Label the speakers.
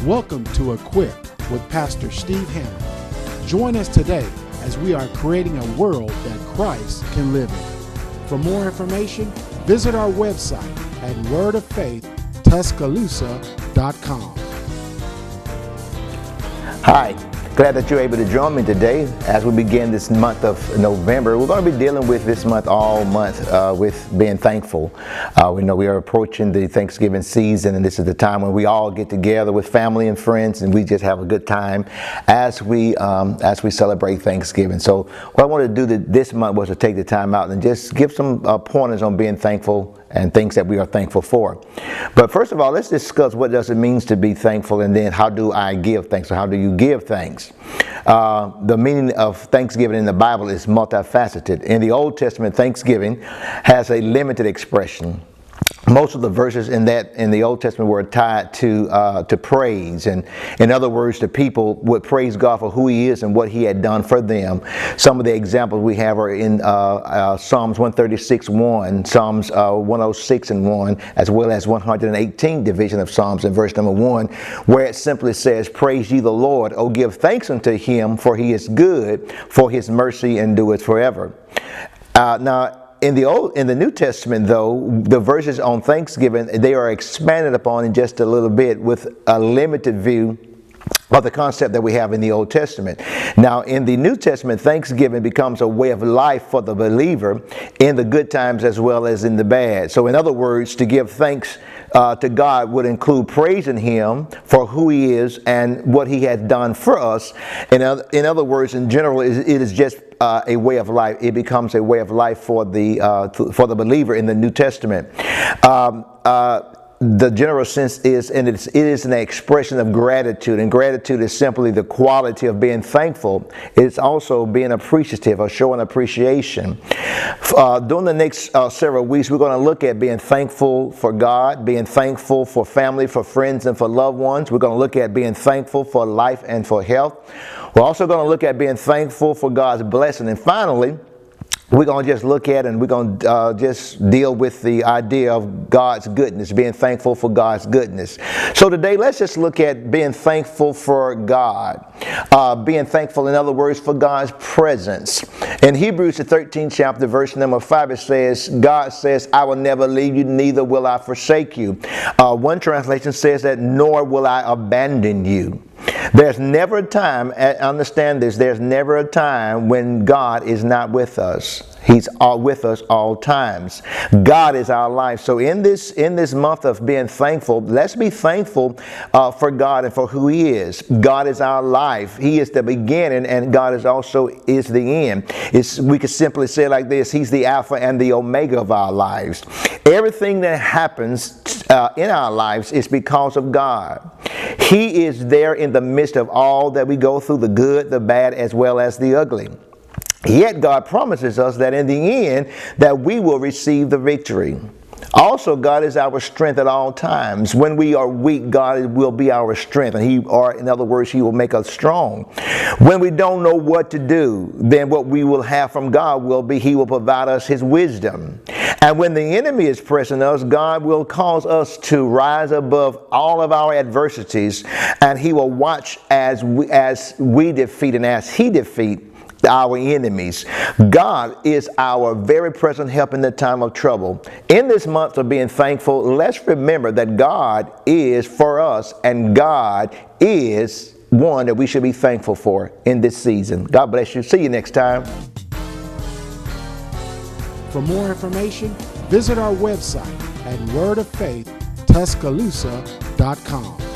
Speaker 1: Welcome to Equip with Pastor Steve Hamner. Join us today as we are creating a world that Christ can live in. For more information, visit our website at wordoffaithtuscaloosa.com.
Speaker 2: Hi, glad that you're able to join me today as we begin this month of November. We're going to be dealing with this month all month with being thankful. We know we are approaching the Thanksgiving season, and this is the time when we all get together with family and friends, and we just have a good time as we celebrate Thanksgiving. So what I wanted to do this month was to take the time out and just give some pointers on being thankful and things that we are thankful for. But first of all, let's discuss what does it mean to be thankful, and then how do I give thanks, or how do you give thanks? The meaning of Thanksgiving in the Bible is multifaceted. In the Old Testament, Thanksgiving has a limited expression. Most of the verses in the Old Testament were tied to praise, and in other words, the people would praise God for who He is and what He had done for them. Some of the examples we have are in Psalms 136:1, Psalms 106:1, as well as 118 division of Psalms in verse number 1, where it simply says, "Praise ye the Lord, O give thanks unto Him, for He is good, for His mercy endureth forever." Now, in the New Testament, though, the verses on Thanksgiving, they are expanded upon in just a little bit with a limited view of the concept that we have in the Old Testament. Now, in the New Testament, Thanksgiving becomes a way of life for the believer in the good times as well as in the bad. So in other words, to give thanks to God would include praising Him for who He is and what He has done for us. In other words, in general, it is just a way of life. It becomes a way of life for the believer in the New Testament. The general sense is, and it is an expression of gratitude, and gratitude is simply the quality of being thankful. It's also being appreciative or showing appreciation. During the next several weeks, we're going to look at being thankful for God, being thankful for family, for friends, and for loved ones. We're going to look at being thankful for life and for health. We're also going to look at being thankful for God's blessing. And finally, we're going to just look at and we're going to just deal with the idea of God's goodness, being thankful for God's goodness. So today, let's just look at being thankful for God. Being thankful, in other words, for God's presence. In Hebrews, the 13th chapter, verse number 5, it says, God says, "I will never leave you, neither will I forsake you." One translation says that, "Nor will I abandon you." There's never a time, understand this, there's never a time when God is not with us. He's with us all times. God is our life. So in this month of being thankful, let's be thankful for God and for who He is. God is our life. He is the beginning, and God is the end. We could simply say it like this: He's the Alpha and the Omega of our lives. Everything that happens in our lives is because of God. He is there in the midst of all that we go through, the good, the bad, as well as the ugly. Yet God promises us that in the end that we will receive the victory. Also, God is our strength at all times. When we are weak, God will be our strength, and in other words, He will make us strong. When we don't know what to do, then what we will have from God will be He will provide us His wisdom. And when the enemy is pressing us, God will cause us to rise above all of our adversities, and He will watch as we defeat and as He defeat our enemies. God is our very present help in the time of trouble. In this month of being thankful, let's remember that God is for us, and God is one that we should be thankful for in this season. God bless you. See you next time.
Speaker 1: For more information, visit our website at wordoffaithtuscaloosa.com.